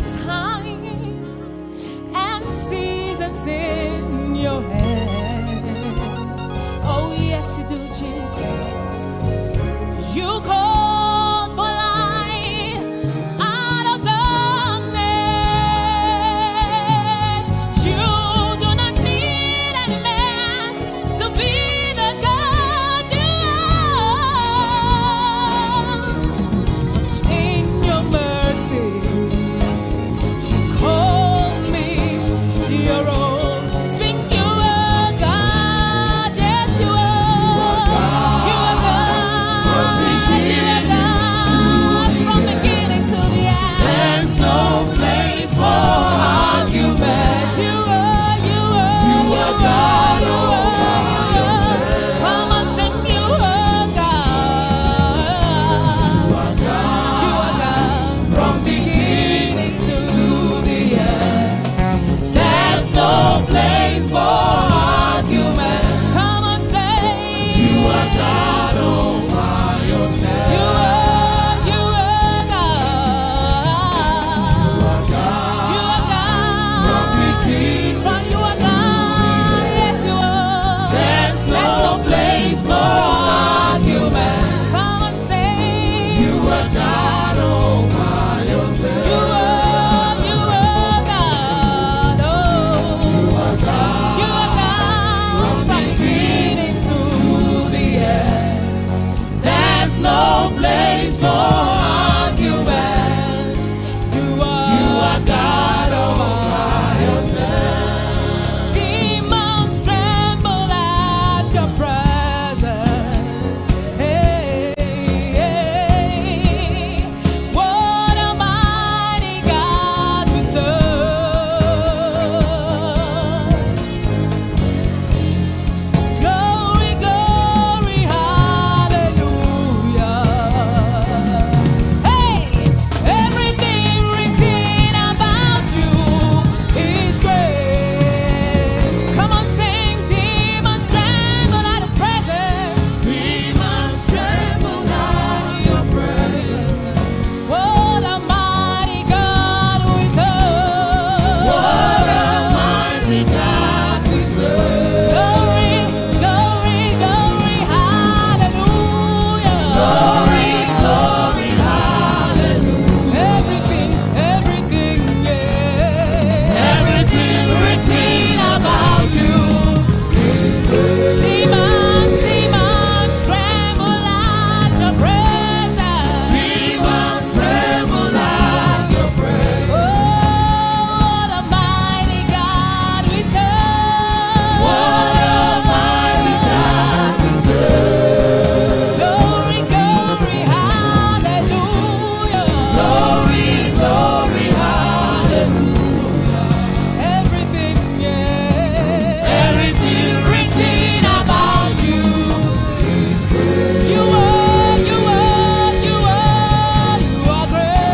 got times and seasons in your hand. Oh yes, you do, Jesus. You called for light out of darkness. You do not need any man to be the God you are. But in your mercy, you called me your own. Sing, you are God, yes you are. You are God, from beginning to the end. There's no place for argument. You are God all by yourself. Come on, sing, you are God. You are God, From beginning to the end. there's no place for argument. Come on, say, You are God all by yourself. you are God. You are God. From beginning, From you are God. Yes, you are. there's no place for argument. Come on, say, You are God all by yourself. you are God. Oh, you are God. From beginning to the end. There's no place for argument. You You are God all by yourself. Demons tremble at your presence. Hey, hey. What a mighty God we serve. Glory, glory, hallelujah. Hey, everything written about you is great. Come on, sing, demons tremble at his presence. Demons tremble at your presence. What a mighty God we serve. What a mighty God we serve. Glory, glory, glory, hallelujah. Glory, glory, hallelujah. Everything, yeah. Everything written about you is good. Demons tremble at your presence. Demons tremble at your presence. Oh, what a mighty God we serve. What a mighty God we serve. Glory, glory, hallelujah. Glory, glory, hallelujah. Everything, yeah. Everything written about you is good. You are great. You are great.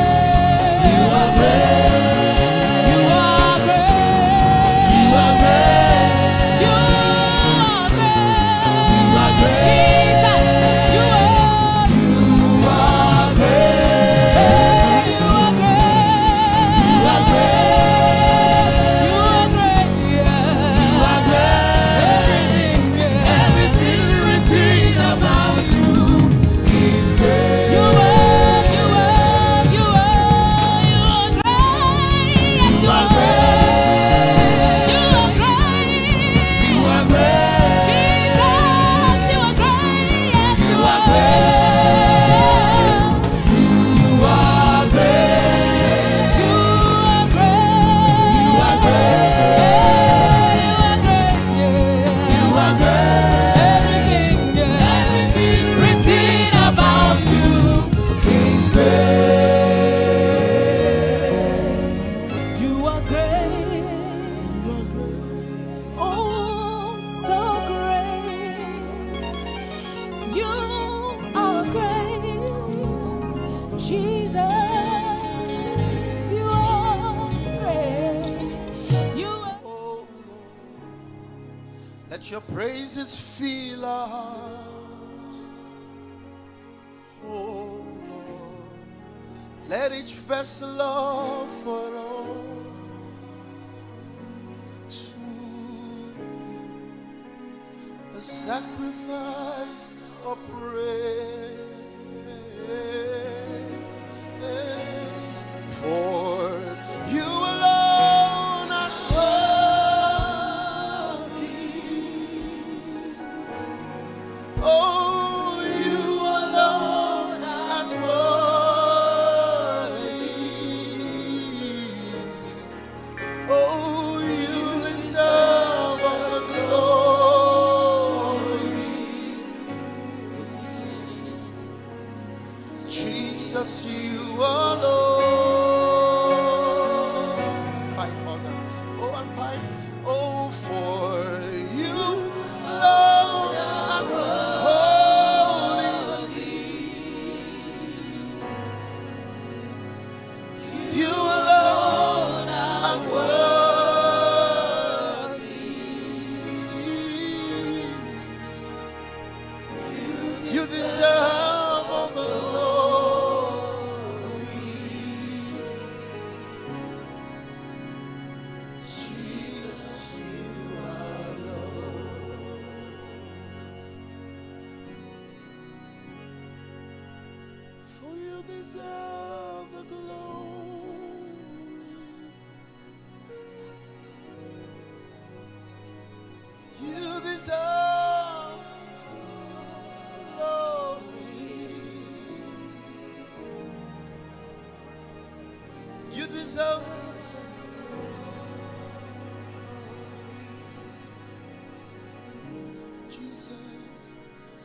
You are great. You are great. You are great. You are great. Jesus, you are. You are great. You are great. You are great. You are great, yeah. You are great. Everything, yeah. Everything written about you is great. You are great. Yes, You are great. you are great. You are great. Jesus, you are great. Yes, You are great. You are great. You are great. You are great. You are great. You are great. Everything, yeah. Everything written about you is great. You are great. Oh, so great. You are great. Jesus, you are great. You are. Oh, let your praises fill our hearts. Oh Lord, Let each vessel offer all to a sacrifice of praise. For you alone are worthy. Oh, you alone are worthy. Oh, you deserve all the glory. Jesus, you alone.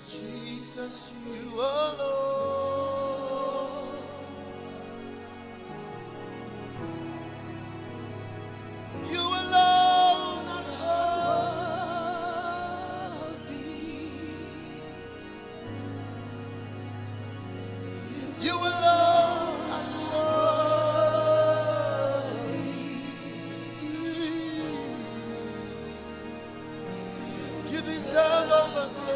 Jesus, you alone. You alone are worthy. You alone are worthy. You deserve all the glory.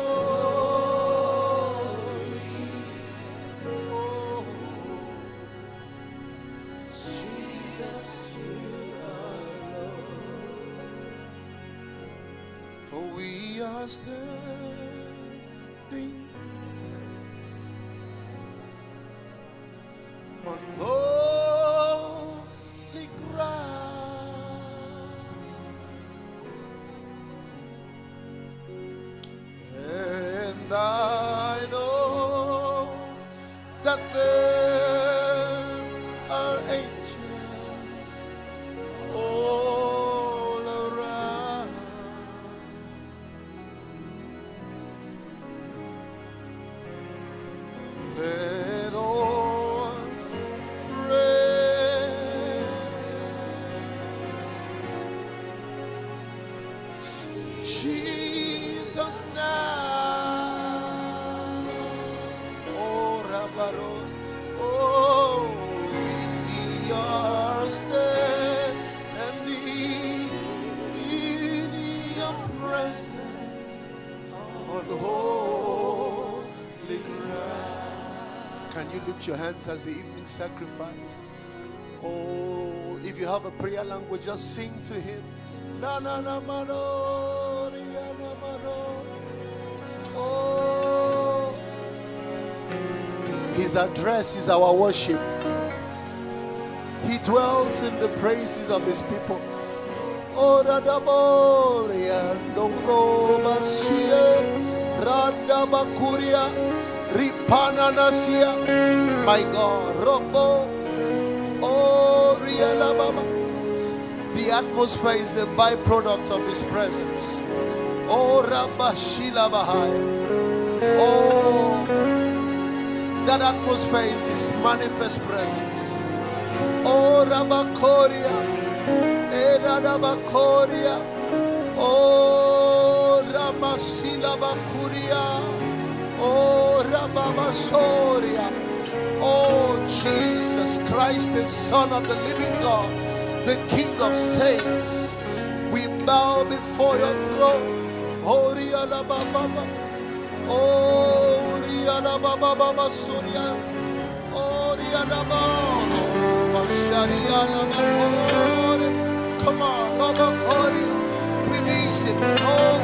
Standing on holy ground, and I know that there are angels all around. Let us praise Jesus now. Oh, Rabaron, oh, we are standing in your presence on holy ground. Can you lift your hands as the evening sacrifice? Oh, if you have a prayer language, just sing to him. Na na na mano, na mano. Oh, his address is our worship. He dwells in the praises of his people. Oh, Radaboria, Doroba Sia, Radabakuria, Ripana Nasia, my God, Robo, oh, Riela Baba. The atmosphere is a byproduct of his presence. Oh, Rabashila Bahai. Oh, that atmosphere is his manifest presence. Oh, Rabakoria. Edadabakoria. Oh, Ramasila Bakuria. Oh, Rababasoria. Oh, Jesus Christ, the Son of the living God, the King of saints, we bow before your throne. Oh, Riala Baba. Oh, Riala Baba Surya. Oh, Riala Baba. Come on, release it. Oh.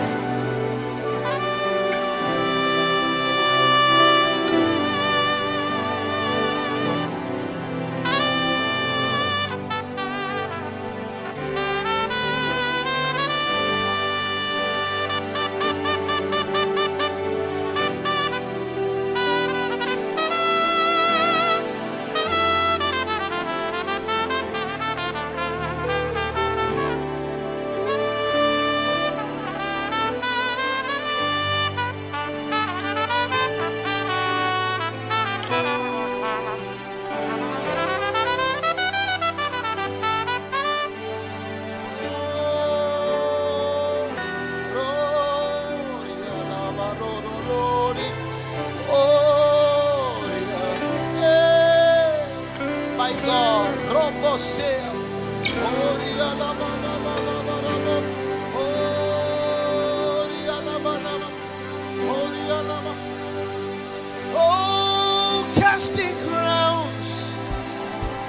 Oh, casting crowns,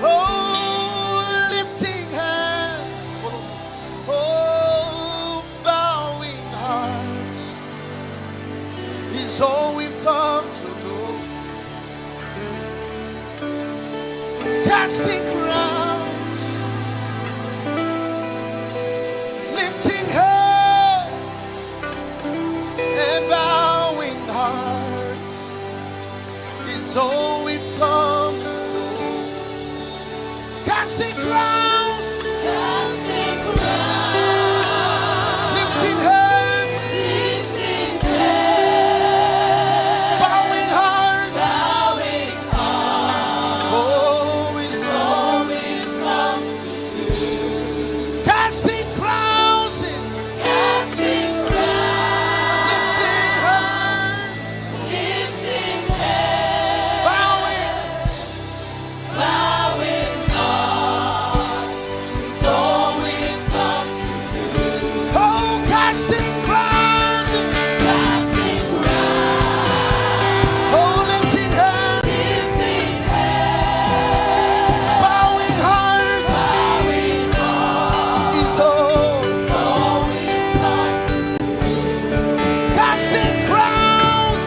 oh, lifting hands, oh, bowing hearts is all we've come to do. Casting crowns, lifting hands, and bowing hearts is all we've come to do. Casting crowns, lifting hands, bowing hearts, oh, is all we've come to do. Casting crowns, lifting hands, bowing is all we've come to do. Oh, casting crowns, oh, lifting hands, bowing hearts is all we've come to do. Casting crowns,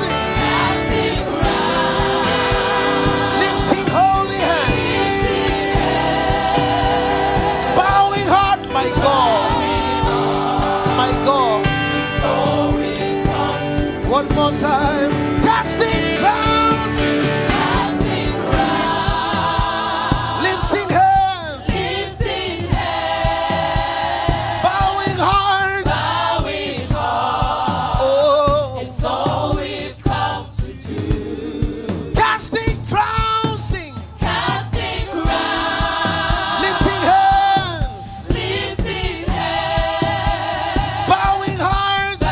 lifting holy hands, bowing heart, my God, my God. One more time, casting crowns, lifting hands, bowing hearts, oh, casting crowns, lifting hands, bowing hearts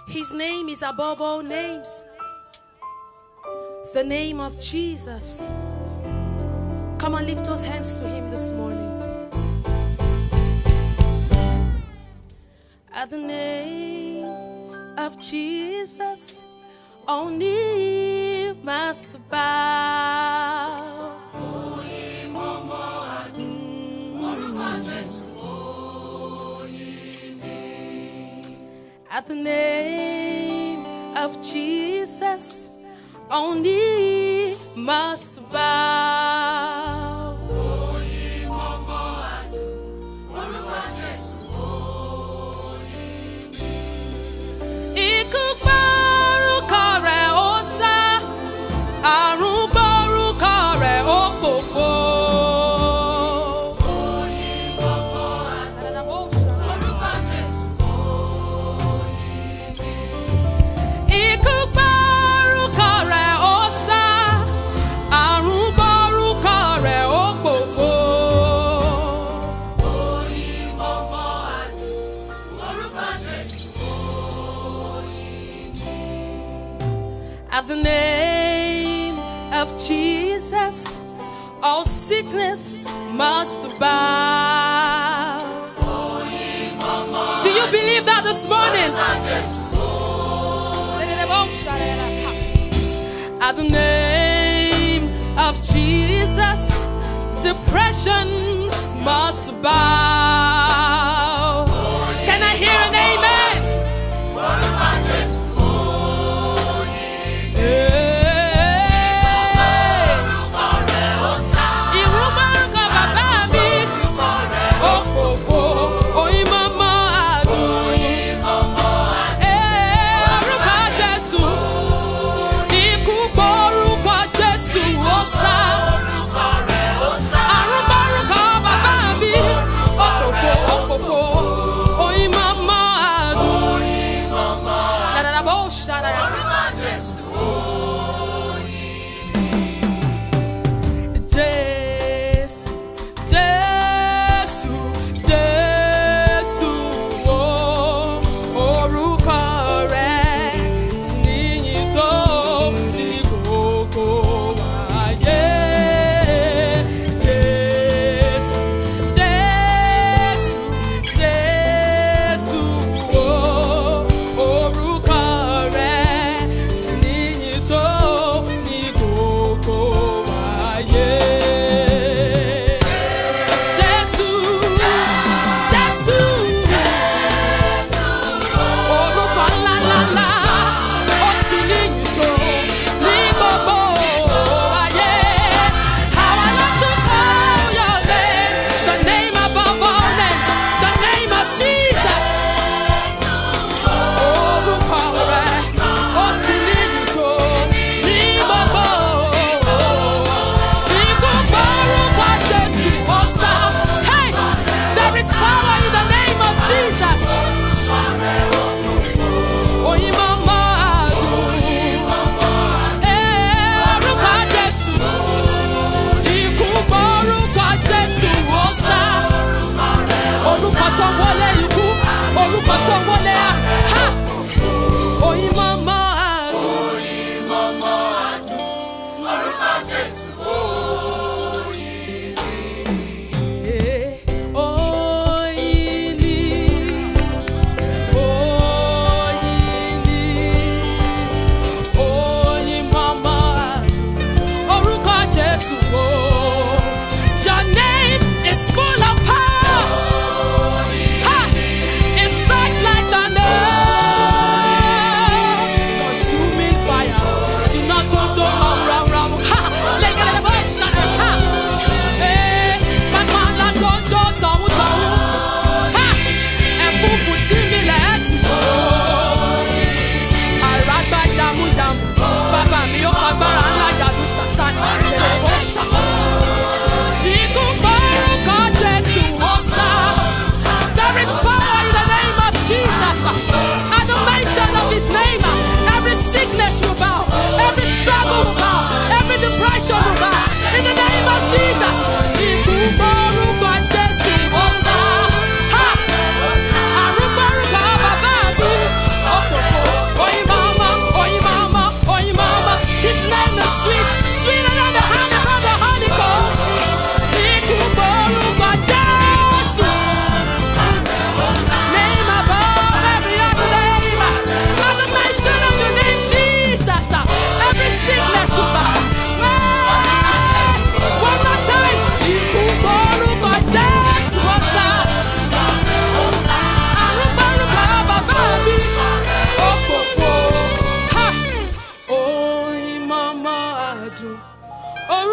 His name is above all names. The name of Jesus. Come on, lift those hands to him this morning. At the name of Jesus, only must bow. Oyinmomo Oruko Jesu At the name of Jesus, only must bow. Oyinmomo Oruko Jesu Ikú Gbe Oruko rẹ̀ ó sá, àrùn Gbe Oruko rẹ̀ ó pòfo. Oyinmomo Oruko Jesu Ikú Gbe Oruko rẹ̀ ó sá, àrùn Gbe Oruko rẹ̀ ó pòfo. Oyinmomo Oruko Jesu At the name of Jesus, all sickness must bow. Do you believe that this morning? At the name of Jesus, depression must bow. Can I hear an amen?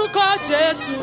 Oruko Jesu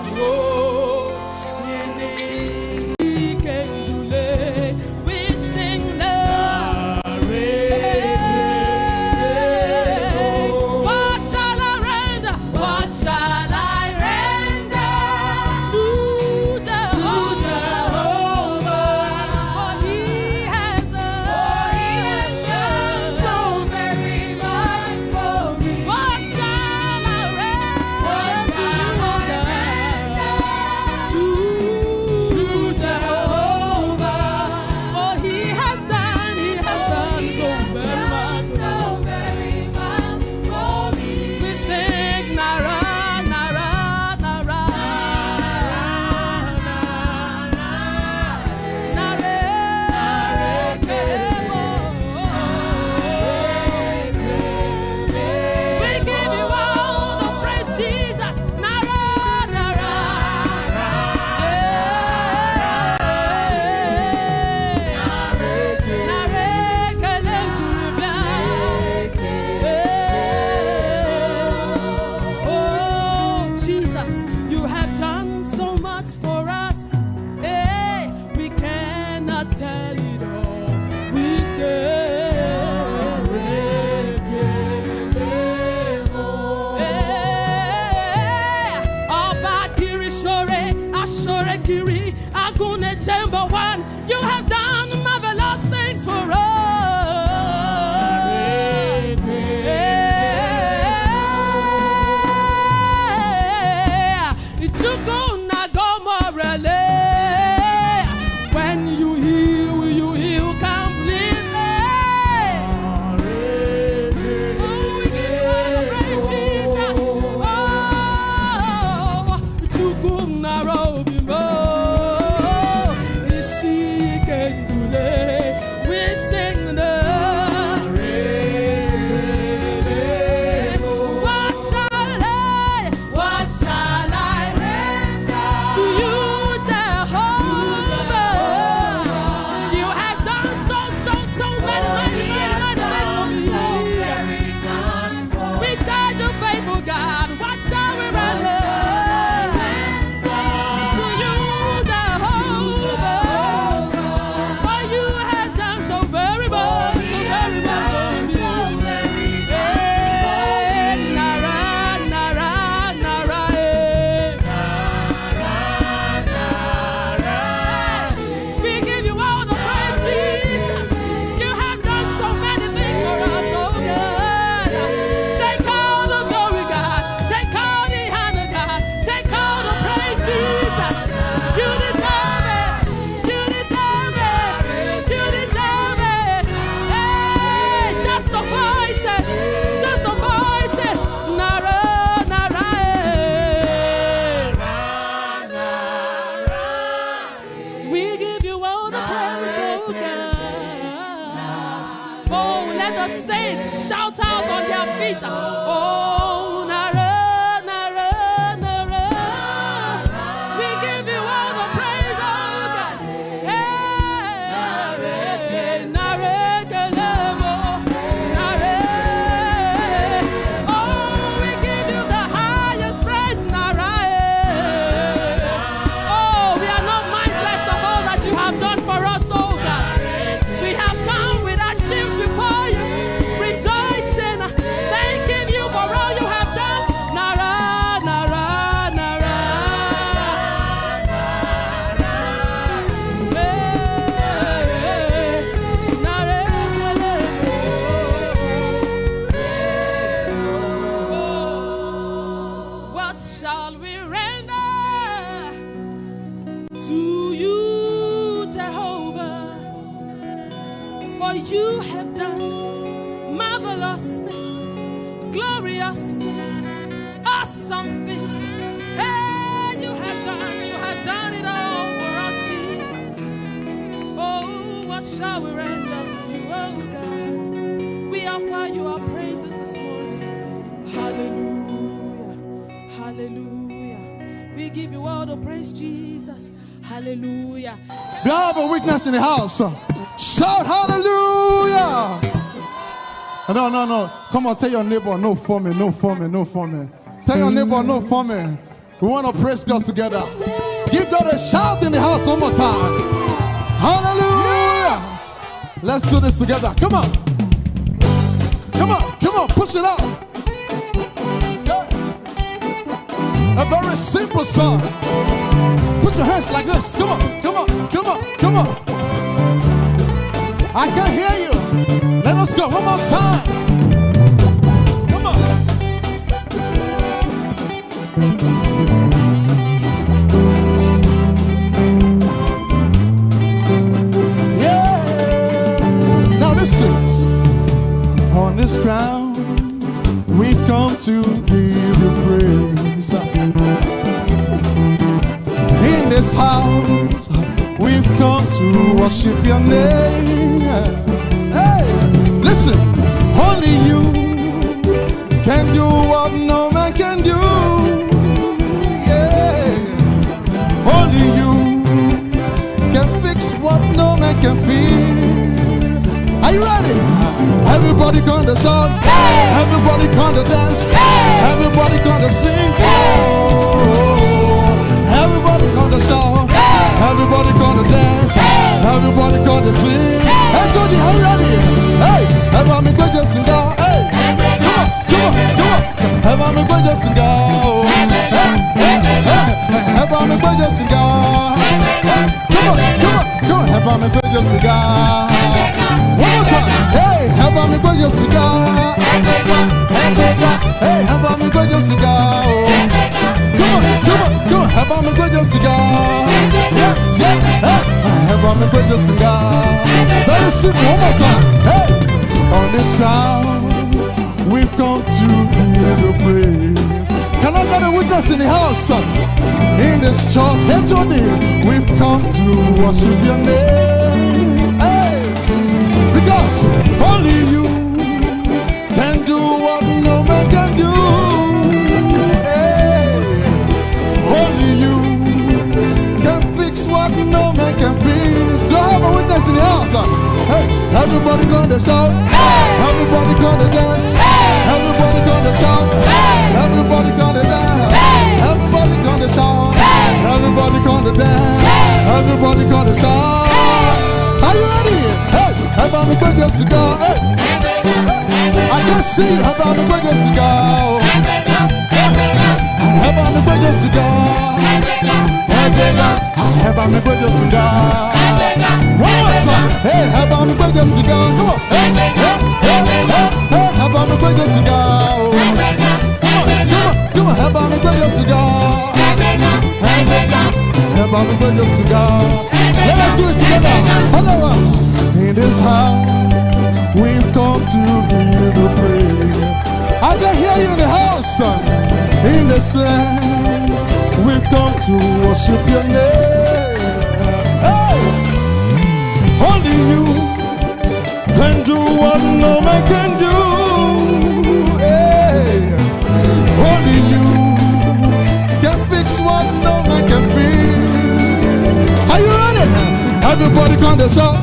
Oh, Nara, Nara, Nara. We give you all the praise, oh God. Hey, Nara Ekelem'o, Nara. Oh, we give you the highest praise, Nara. Oh, we are not mindless of all that you have done for us, oh God. We have come with our ships before you, rejoicing, thanking you for all you have done. Nara, Nara, Nara. Hey, Nara Ekelem'o. Oh, what shall we render to you, Jehovah? For you have done marvelous things, glorious things, awesome things. Hey, you have done it all for us, Jesus. Oh, what shall we render to you, oh God? We offer you our praises this morning. Hallelujah, hallelujah. We give you all the praise, Jesus. Hallelujah. We have a witness in the house. Shout hallelujah. No. Come on, tell your neighbor, no for me, no for me, no for me. Tell your neighbor, no for me. We want to praise God together. Give God a shout in the house one more time. Hallelujah. Let's do this together. Come on. Come on. Come on. Push it up. Yeah. A very simple song. Put your hands like this. Come on. Come on. Come on. Come on. I can hear you. Let us go one more time. Come on. Yeah. Now listen. On this ground, we've come to give you praise. In this house, we've come to worship your name. Hey, listen, only you can do what no man can do. Yeah, only you can fix what no man can fix. Are you ready? Everybody come to shout, everybody come to dance, everybody come to sing. Everybody come to shout, everybody come to dance, everybody come to sing. Hey, Jody, are you ready? Hey, everybody Gbe Jesu Ga. Hey, come on, come on, come on. Everybody Gbe Jesu Ga. Everybody Gbe Jesu Ga. Come on, come on, come on. Everybody Gbe Jesu Ga. One more time. Hey, everybody Gbe Jesu Ga. Hey, everybody Gbe Jesu Ga. Come on, come on, come on. Everybody Gbe Jesu Ga. Yes, yeah. Everybody Gbe Jesu Ga. Very simple. One more time. Hey, on this ground, we've come to hear the praise. Can I get a witness in the house? In this church, hey Jody, we've come to worship your name. Hey, because only you can do what no man can do. Hey, only you can fix what no man can fix. Do I have a witness in the house? Hey, everybody gonna shout, everybody gonna dance, everybody gonna shout, everybody gonna dance, everybody gonna shout, everybody gonna dance, everybody gonna shout. Are you ready? Hey, everybody Gbe Jesu Ga. Hey, I can see you. Everybody Gbe Jesu Ga. Everybody Gbe Jesu Ga. Everybody Gbe Jesu Ga. One more time. Hey, everybody Gbe Jesu Ga. Come on. Hey, everybody Gbe Jesu Ga. Come on, everybody Gbe Jesu Ga. Everybody Gbe Jesu Ga. Let us do it together. Hello. In this house, we've come to give you praise. I can hear you in the house. In this land, we've come to worship your name. Hey, only you can do what no man can do. Hey, only you can fix what no man can fix. Are you ready? Everybody come to shout,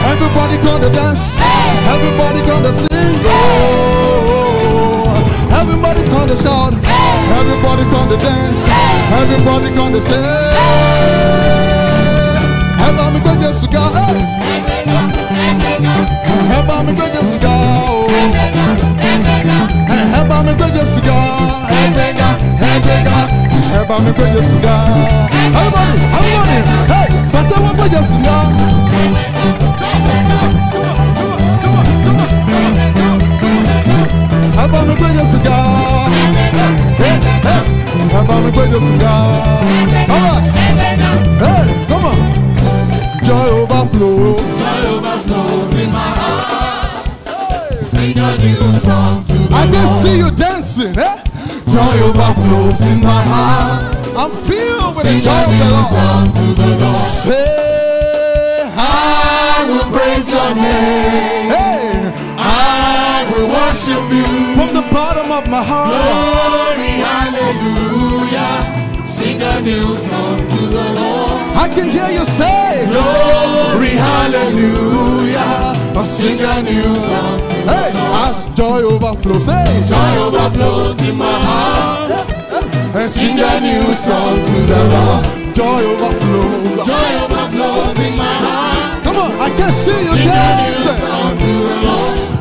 everybody come to dance, everybody come to sing. Oh, everybody come to shout, everybody come to dance, everybody come to sing. Everybody Gbe Jesu Ga. Everybody Gbe Jesu Ga. Everybody Gbe Jesu Ga. Egbega, Egbega. Everybody Gbe Jesu Ga. Everybody, everybody. Hey, but I want Gbe Jesu Ga. Everybody Gbe Jesu Ga. Everybody Gbe Jesu Ga. All right. Hey, come on. Joy overflows. Joy overflows in my heart. Sing a new song to the Lord. I can see you dancing, eh? Joy overflows in my heart. I'm filled with the joy of the Lord. Say, I will praise your name. Hey, I will worship you from the bottom of my heart. Glory, hallelujah. Sing a new song to the Lord. I can hear you say, Glory, hallelujah. Sing a new song to the Lord. Hey, as joy overflows, hey, joy overflows in my heart. and sing a new song to the Lord. Joy overflows. Joy overflows in my heart. Come on, I can see you dancing.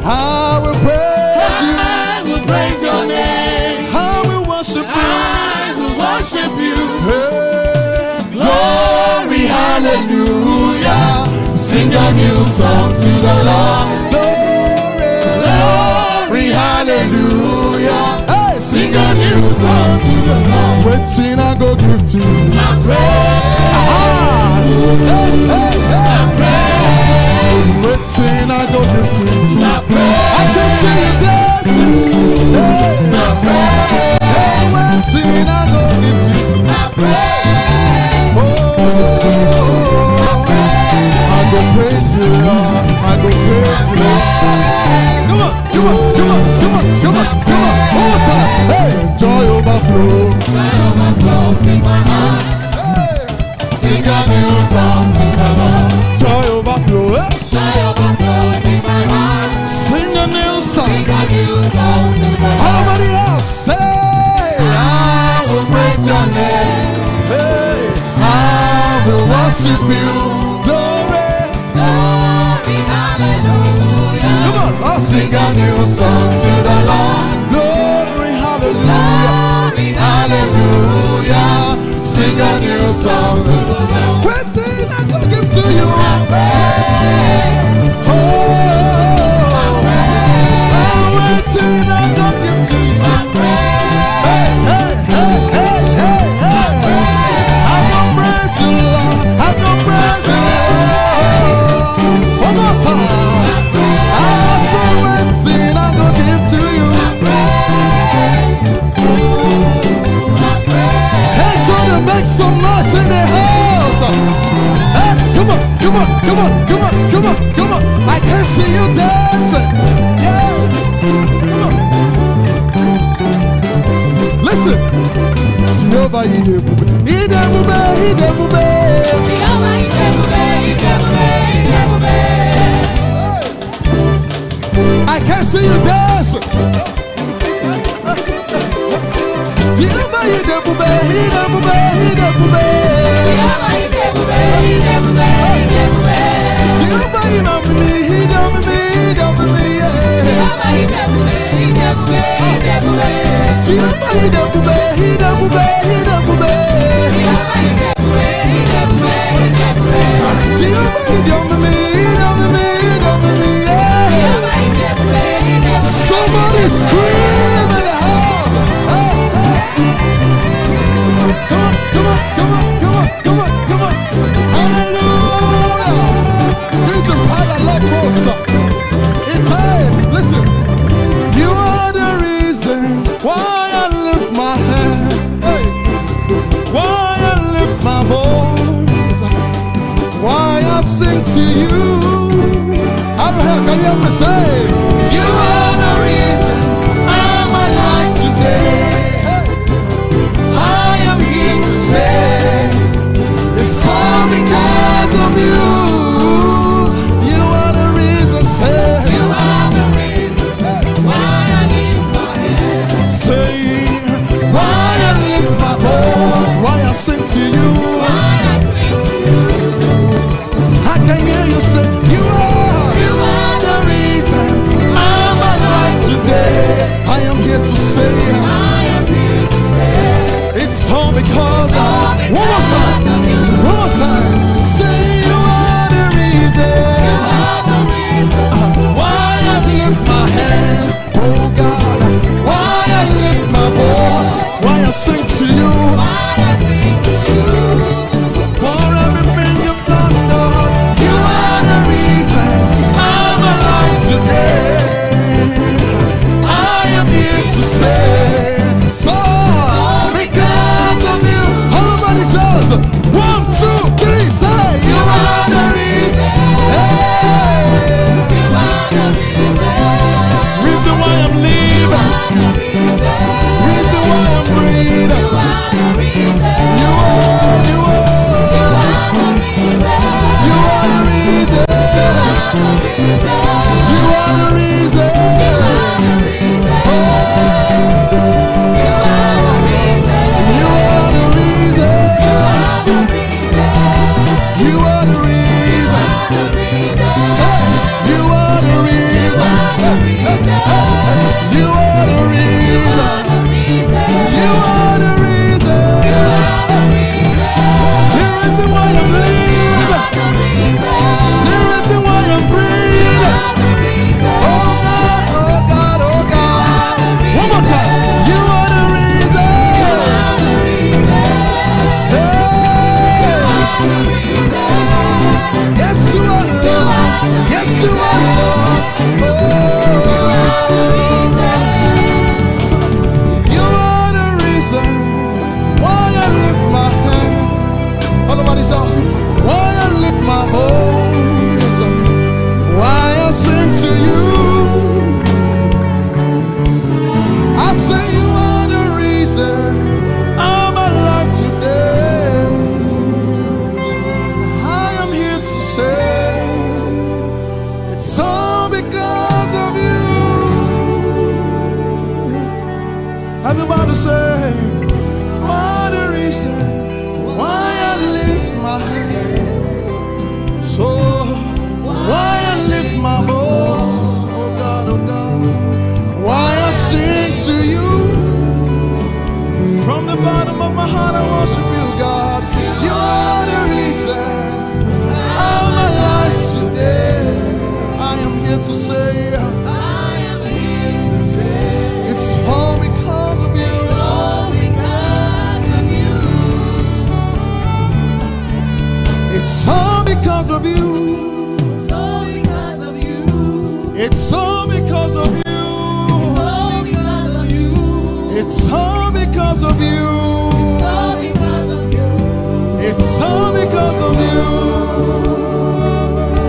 I will praise you. I will praise your name. I will worship you. I will worship you. Hey, Glory, hallelujah. sing a new song to the Lord. Glory, hallelujah. Hey, Sing a new song to the Lord. waiting I go give to you. My praise, my praise, Waiting I go give to you. my praise, I can see you dancing. Hey, my praise, hey, waiting I go give to you. my praise. Oh, I go praise you, Lord. I go praise you, Lord. Come on, come on, come on, come on, come on, come on. One more time. Hey, joy overflow. Joy overflows in my heart. Sing a new song to the Lord. Joy overflow. Eh? Joy overflows in my heart. Sing a new song. Sing a new song to the Lord. Everybody else say, I will praise your name. Hey, I will worship you. Glory. Glory, hallelujah. Come on, I'll sing a new song to the Lord. Glory, hallelujah. Glory, hallelujah. Sing a new song to the Lord. Waiting, I go give to you. Oh, I'm waiting, I go give to you. Hey, hey, hey, hey, hey, hey. I'm gonna praise you, Lord. I'm gonna praise you, Lord. One more time. I'm so waiting, I go give to you. Hey, try to make some noise in the house. Hey, come on, come on, come on, come on, come on, come on. I can see you dancing. Yeah, come on. Listen. Jehovah Idi Ebube, Idi Ebube, Idi Ebube. Jehovah Idi Ebube, Idi Ebube, Idi Ebube. I can see you dancing. Jehovah Idi Ebube, Idi Ebube, Idi Ebube. Jehovah Idi Ebube, Idi Ebube, Idi Ebube. Jehovah Idi Ebube, Idi Ebube, Idi Ebube, yeah. Jehovah Idi Ebube, Idi Ebube, Idi Ebube. Jehovah Idi Ebube, Idi Ebube, Idi Ebube. Jehovah Idi Ebube, Idi Ebube, Idi Ebube. Jehovah Idi Ebube, Idi Ebube, Idi Ebube, yeah. Jehovah Idi Ebube, Idi Ebube. Somebody scream in the house. Hey, hey. Come on, come on, come on, come on, come on, come on. Hallelujah. This is the part I love most. It's hey, listen. You are the reason why I lift my hand. Hey. Why I lift my voice. Why I sing to you. I don't have, can you help me say? You are the reason I'm alive today. I am here to say it's all because of you. You are the reason, say. You are the reason why I lift my hands. Say, why I lift my voice, why I sing to you. Why I sing to you. I can hear you say, you are the reason to say, I am here to say, it's all because of you. it's all because of you. It's all because of you. It's all because of you. It's all because of you. It's all because of you. It's all because of you. It's all because of you. It's all because of you.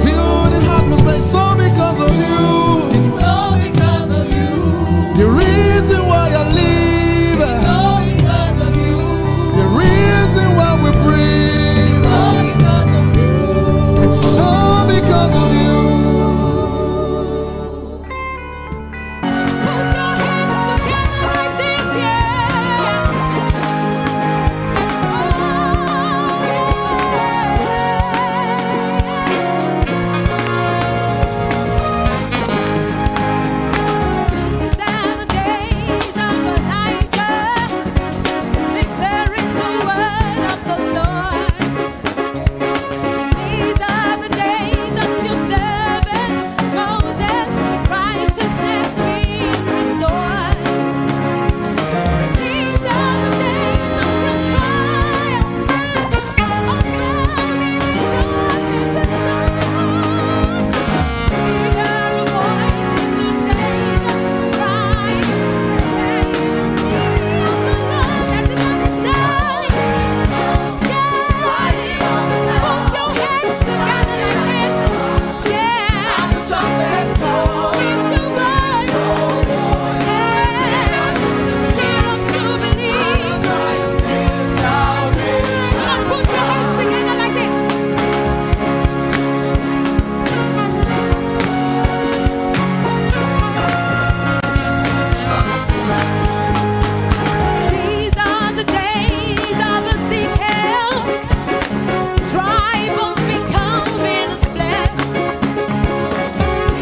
Feel the atmosphere. It's all because of you. It's all because of you. The reason why I live. It's all because of you. The reason why we breathe. It's all because of you. It's all because of you. Put your hands together like this, yeah. These are the days of Elijah, declaring the word of the Lord. These are the days of your servant Moses, righteousness being restored. These are the days of your triumph, of glory in darkness and sorrow. We hear a voice in the days of crying, declaring the name of the Lord. Everybody say, yeah. Put your hands together like this, yeah. The trumpets blow. Lift your voice, yeah. Hear of jubilee. Come on, put your hands together like this. These are the days of Ezekiel, dry bones becoming as flesh.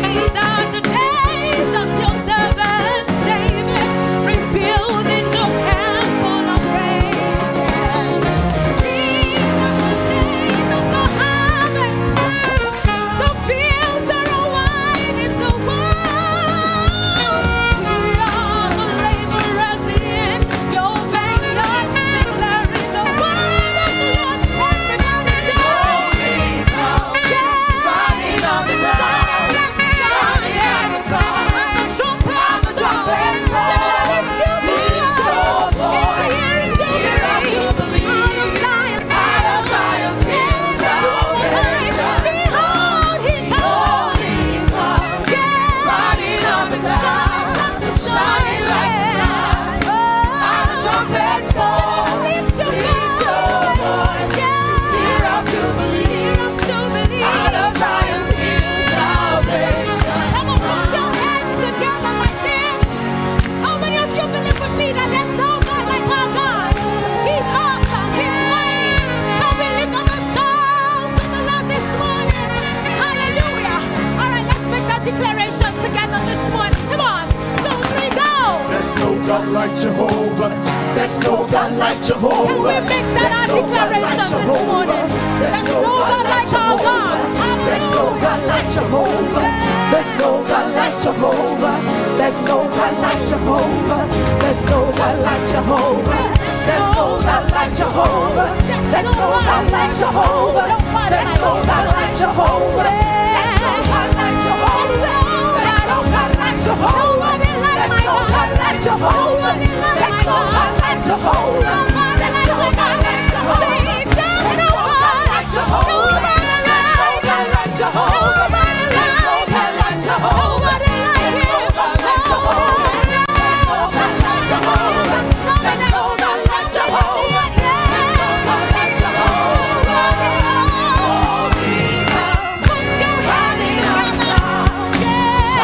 These are the days of your servant David, rebuilding the temple of praise. These are the days of the harvest, the fields are wide in the world. We are the laborers in your vineyard, declaring the word of the Lord. Everybody say, Come on, put your hands together like this. How many of you believe with me that there's no God like our God? He's awesome. He's mighty. So we lift up a shout to the Lord this morning. Hallelujah. All right, let's make that declaration together this morning. Come on. 2, 3, go. There's no God like Jehovah. There's no God like Jehovah. Can we make that our declaration this morning? There's no God like our God. There's no God like Jehovah. There's no God like Jehovah. There's no God like Jehovah. There's no God like Jehovah. There's no God like Jehovah. There's no God like Jehovah. There's no God like Jehovah. There's no God like Jehovah. There's no God like Jehovah. Nobody like my God. Like Jehovah. Nobody like my There's no God. God like Jehovah. Nobody like my God. Say it, there's no God like Jehovah. Nobody like Jehovah. Nobody like Nobody like him. Put your hands together. Yeah.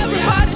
Everybody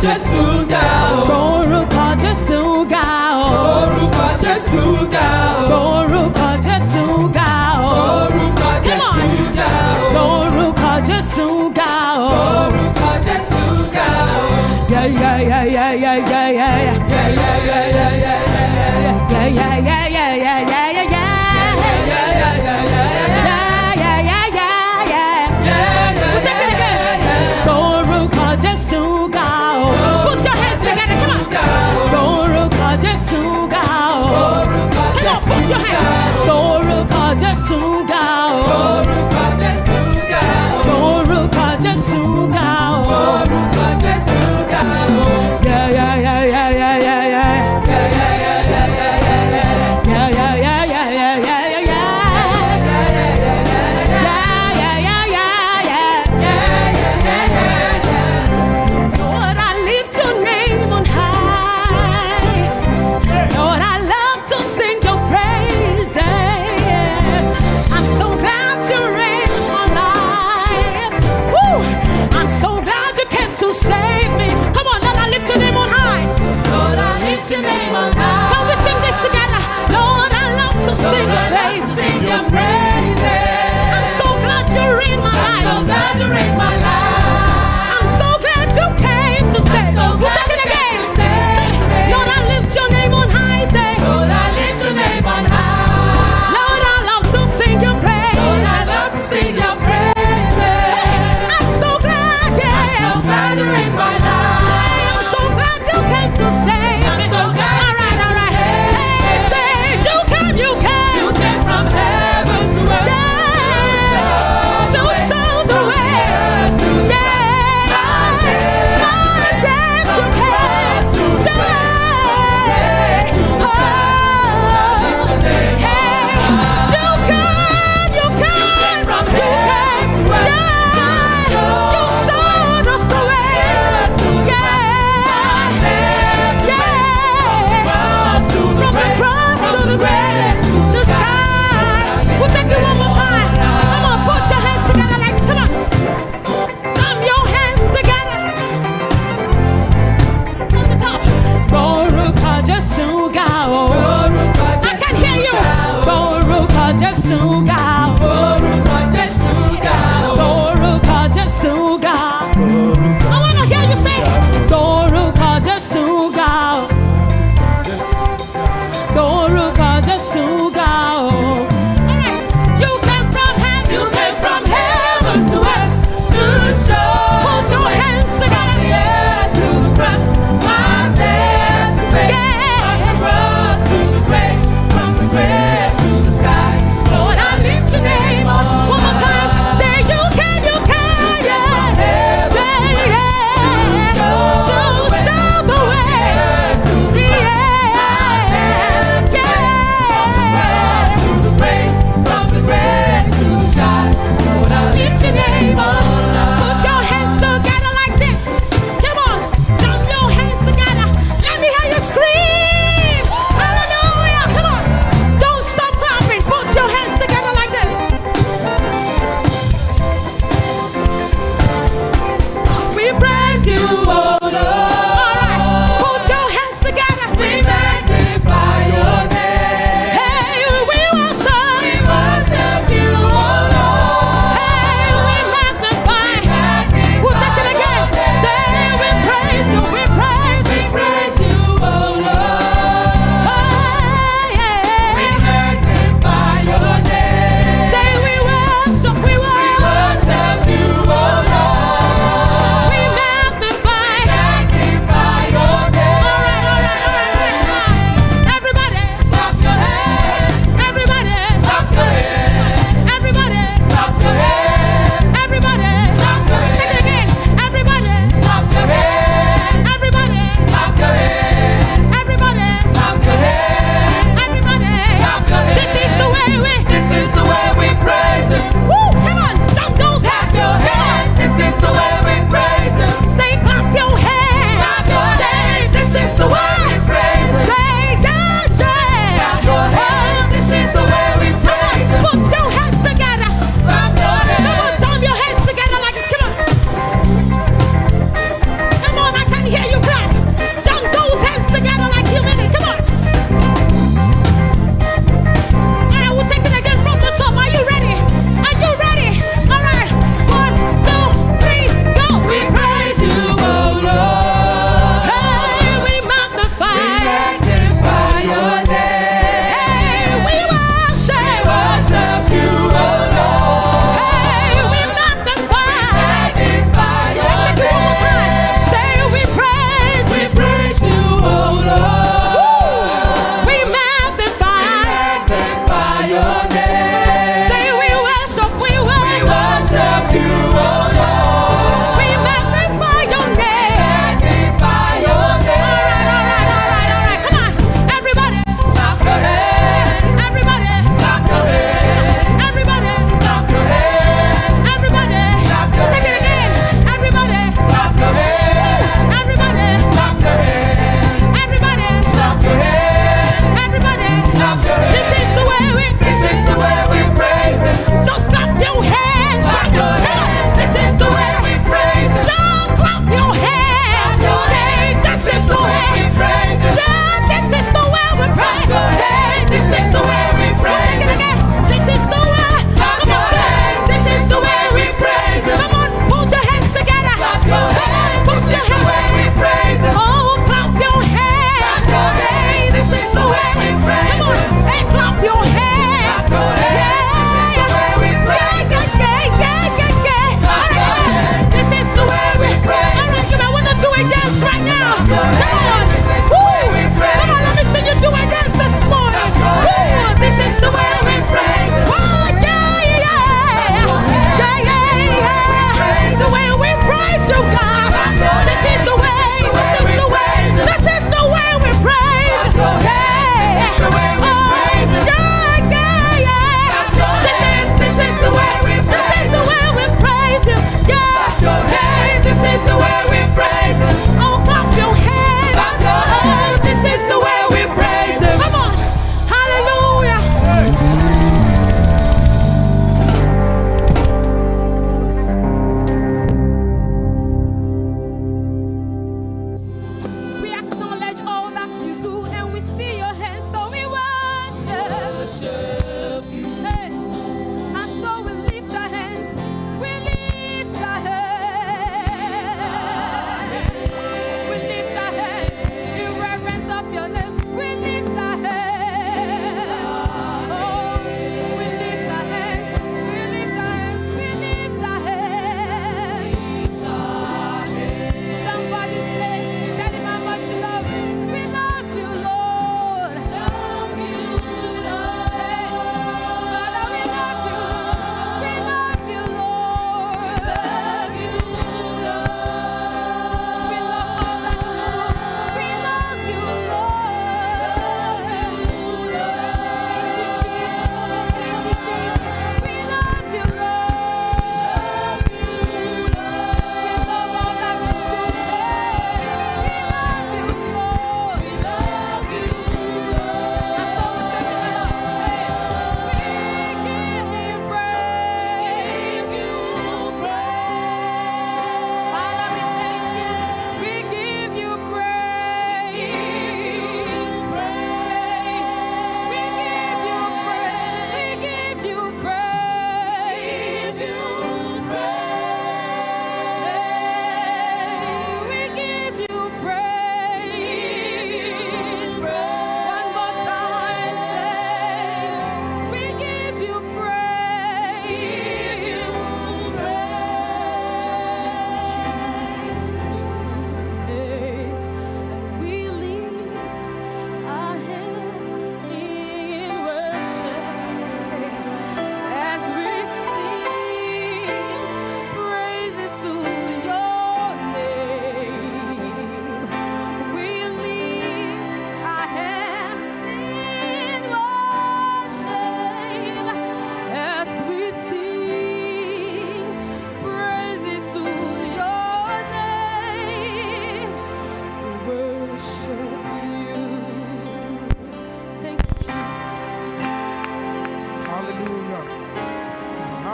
Jesu Ga. Gbe Oruko Jesu Ga. Oruko Jesu Ga. Gbe Oruko Jesu Ga. Oruko Jesu Ga. Gbe Oruko Jesu Ga. Oruko Jesu Ga. Yeah, yeah, yeah, yeah, yeah, yeah, yeah, yeah, Yeah, yeah, yeah, yeah, yeah, yeah, yeah, yeah. yeah, yeah, yeah, yeah, yeah, yeah, yeah. Put your hands. Gbe Oruko Jesu Ga. Oruko Jesu Ga. Gbe Oruko Jesu Ga. Oruko Jesu Ga. Yeah, yeah, yeah, yeah, yeah, yeah, yeah. Yeah, yeah, yeah, yeah, yeah, yeah. Yeah, yeah, yeah, yeah, yeah, yeah, yeah, yeah. Lord, I lift your name on high. Lord, I love to sing your praises. I'm so glad you're in my life. Woo! I'm so glad you came to save me. Come on, Lord, I lift your name on high. Lord, I lift your name on high. Can we sing this together? Lord, I love to sing your praises. Sing your praises. I'm so glad you're in my So life. glad you're in my life. I'm so glad you came to save me. So We'll glad take it you again. came to save me. Lord, I lift your name on high. Say, Lord, I lift your name on high. Lord, I love to sing your praises. Lord, I love to sing your praises. I'm so glad, yeah. So glad you're in my life. I'm so glad you came to save I'm me. so glad All right, all right. Hey, say, you came. you came from heaven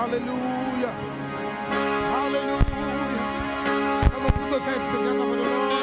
Hallelujah. Hallelujah. Come on, put those hands together for the Lord.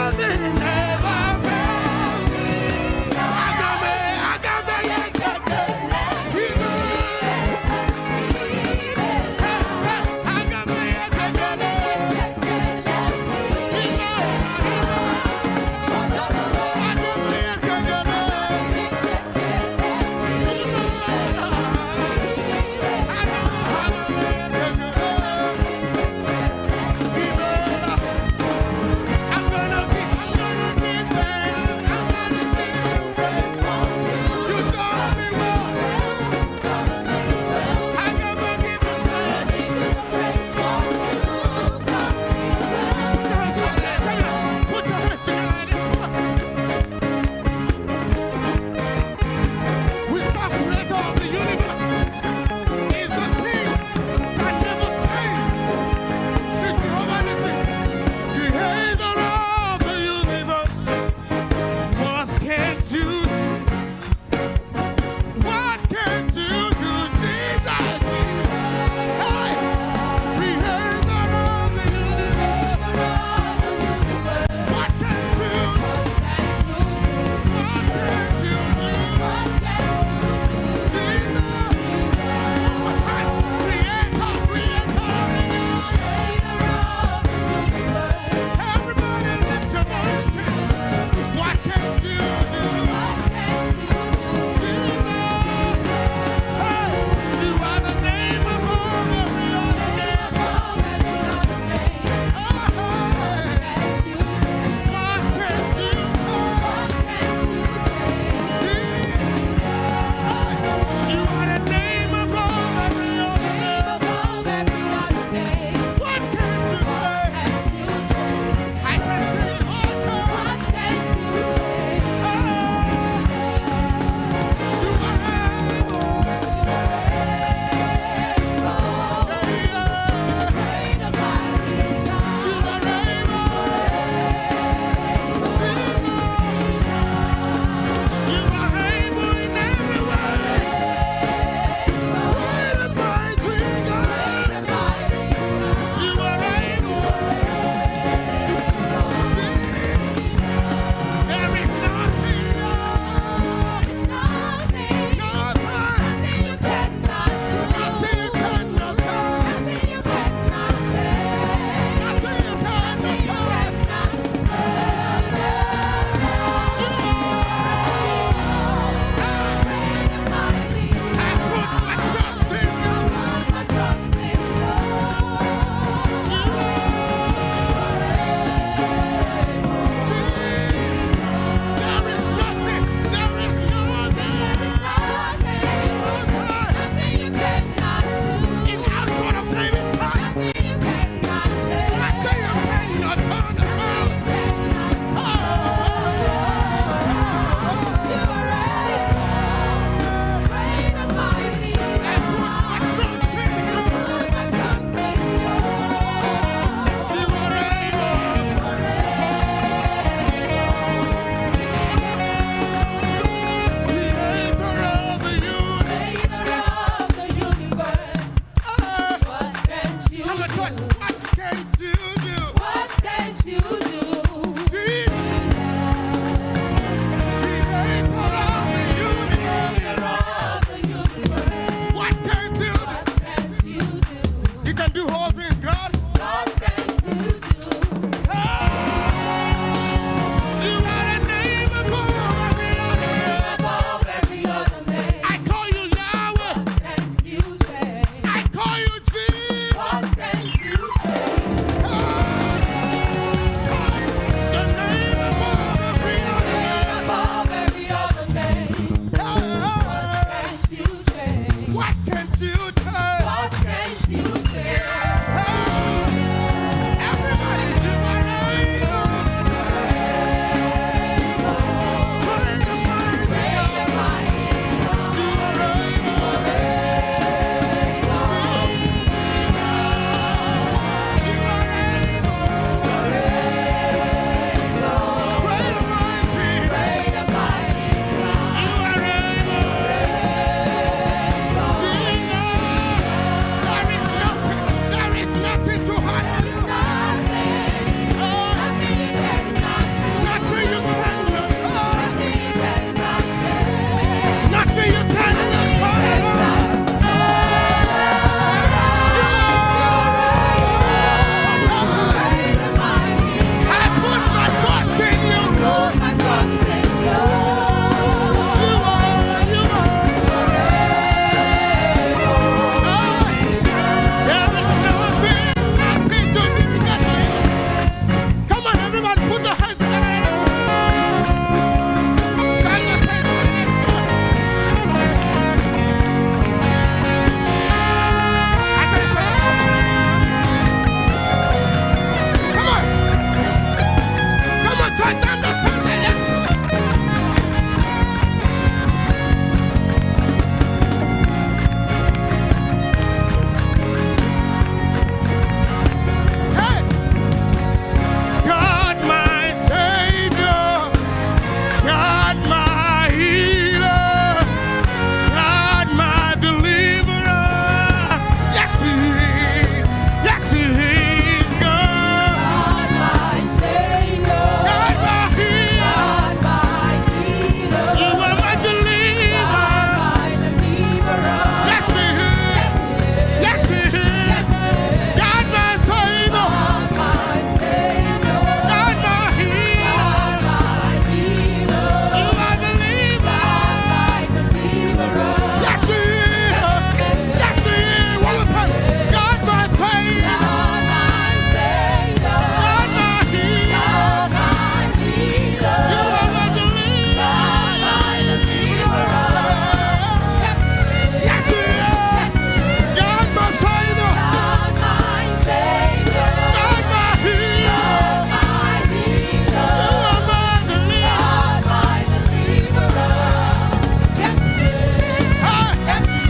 I'm gonna Put your hands together. Join your hands together. Come on. Come on, join down those hands. Let's go. God my Savior, God my healer, God my deliverer. Yes, He is. Yes, He is. God my Savior, God my healer, my healer, You are my deliverer. my deliverer. Yes, He is. Yes, He is. God my Savior, My Savior, God my healer, my healer, You are deliverer. my deliverer. Yes, He is. Yes, He is. One more time. God my Savior, My Savior, God my healer, my healer, You are my deliverer. Yes, He is. God my Savior, my Savior, God my healer, my healer, You are my deliverer. my deliverer. Yes,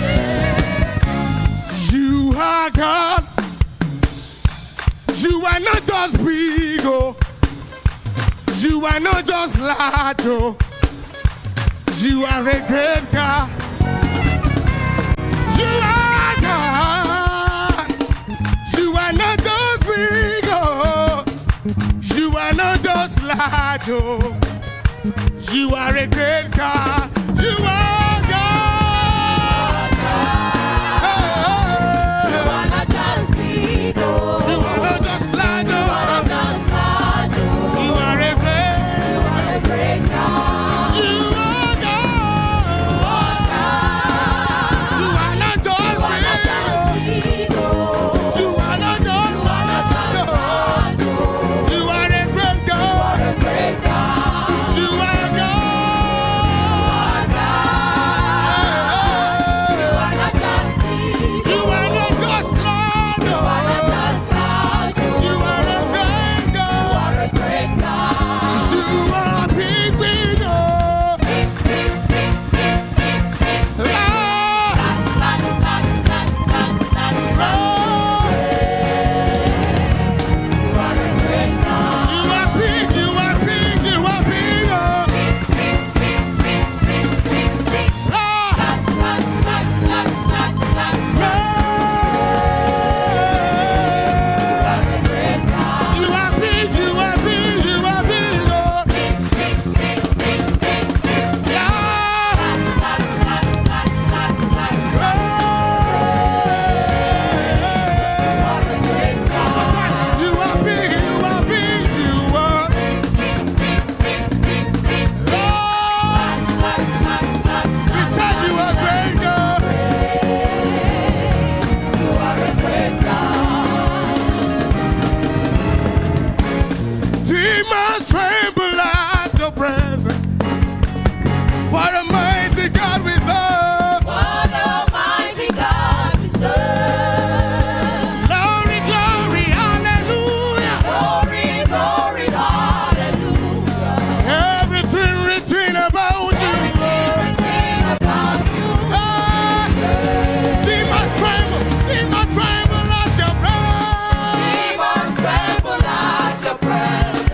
Hey. You are God. You are not just big, oh. You are not just large, oh. You are a great God. You are God. You are not just big, oh. You are not just large, oh. You are a great God. You are God. You are not just big, oh. You are not just large, You are not oh. just large, oh. You are a great. A great God. You are God. You are not just big, Big, oh. oh. You are not just large, oh. You are a great God. A great God. You are God. You are not just big, You are not just large, you are not oh. just large, oh. You are a great God. A great God. You are big, big, oh. Lord, Lord. You are a great God. You are big, you are big, you are big, oh. You are big, you are big, you are big, oh. You are big, you are big, you are. He said you are great, God. Demons tremble at your presence. What a mighty God we serve. What almighty God we serve. Glory, glory, hallelujah. Glory, glory, hallelujah. Everything written about you. Everything about you. Ah, demons tremble at your presence. Demons tremble at your presence.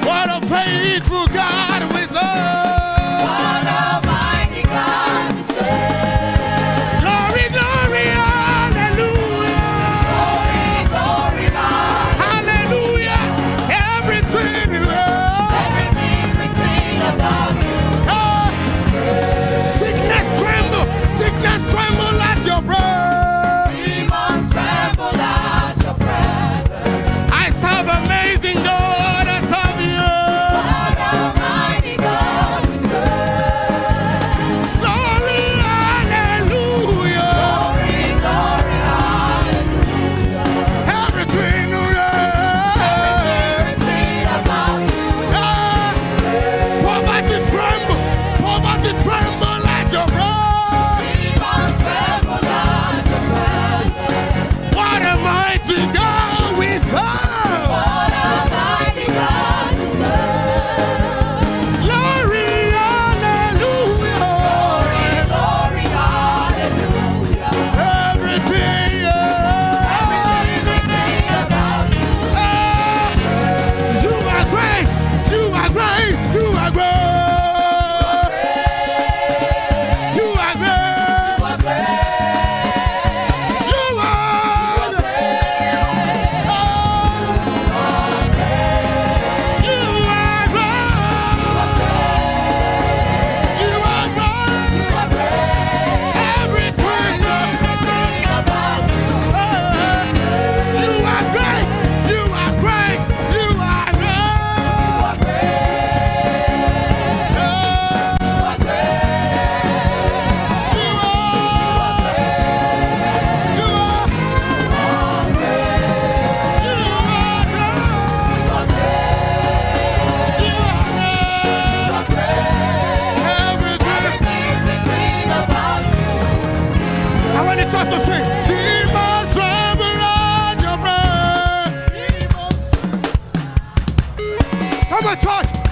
What a faithful God we serve. What almighty God we serve. Glory, glory, hallelujah. Glory, Hallelujah. Everything you love. everything about you. Ah, sickness tremble at your breath. Demons tremble at your presence. I serve amazing God, I serve you. What almighty God we serve.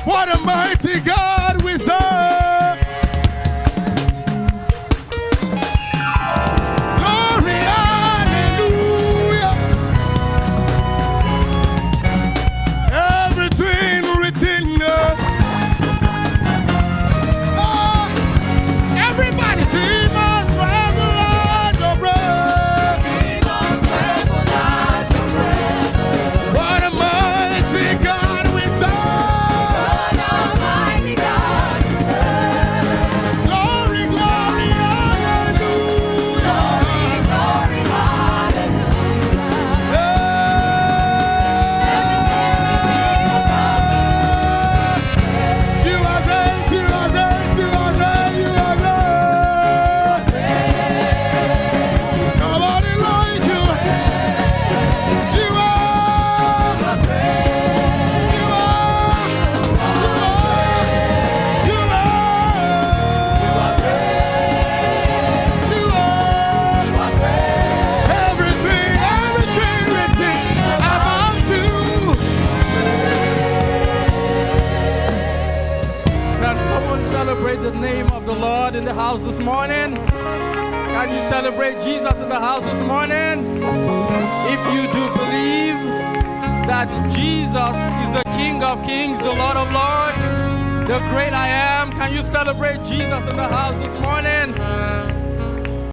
What a mighty God we serve. Glory, hallelujah. Everything written up. Everybody, demons tremble at your breath. What a mighty God we serve. Glory, glory, hallelujah. You are great, you are great, you are great, you are great. Nobody like you. You are. You are. You are. Everything, everything written about you. Can someone celebrate the name of the Lord in the house this morning? Can you celebrate Jesus in the house this morning? If you do believe that Jesus is the King of Kings, the Lord of Lords, the great I am, can you celebrate Jesus in the house this morning?